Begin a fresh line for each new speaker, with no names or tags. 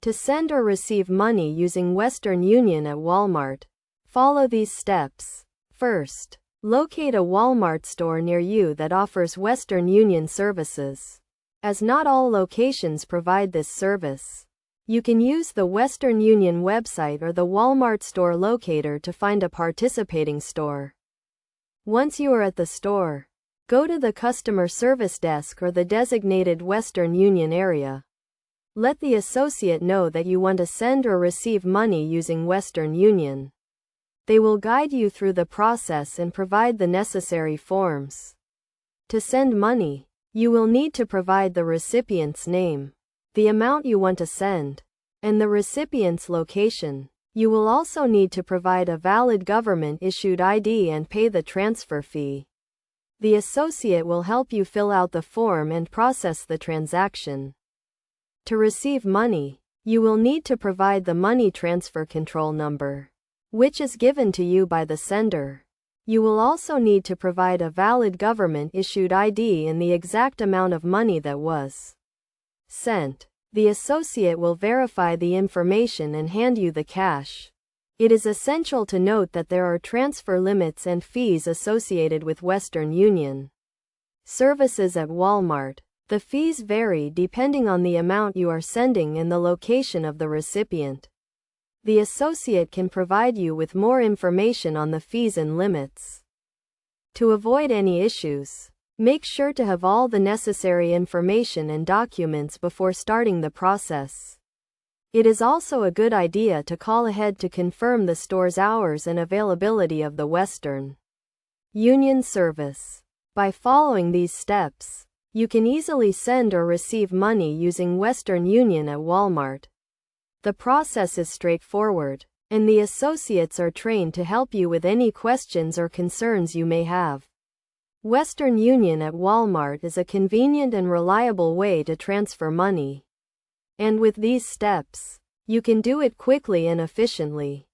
To send or receive money using Western Union at Walmart, follow these steps. First, locate a Walmart store near you that offers Western Union services. As not all locations provide this service, you can use the Western Union website or the Walmart store locator to find a participating store. Once you are at the store, go to the customer service desk or the designated Western Union area. Let the associate know that you want to send or receive money using Western Union. They will guide you through the process and provide the necessary forms. To send money, you will need to provide the recipient's name, the amount you want to send, and the recipient's location. You will also need to provide a valid government-issued ID and pay the transfer fee. The associate will help you fill out the form and process the transaction. To receive money, you will need to provide the money transfer control number, which is given to you by the sender. You will also need to provide a valid government-issued ID and the exact amount of money that was sent. The associate will verify the information and hand you the cash. It is essential to note that there are transfer limits and fees associated with Western Union services at Walmart. The fees vary depending on the amount you are sending and the location of the recipient. The associate can provide you with more information on the fees and limits. To avoid any issues, make sure to have all the necessary information and documents before starting the process. It is also a good idea to call ahead to confirm the store's hours and availability of the Western Union service. By following these steps, you can easily send or receive money using Western Union at Walmart. The process is straightforward, and the associates are trained to help you with any questions or concerns you may have. Western Union at Walmart is a convenient and reliable way to transfer money. And with these steps, you can do it quickly and efficiently.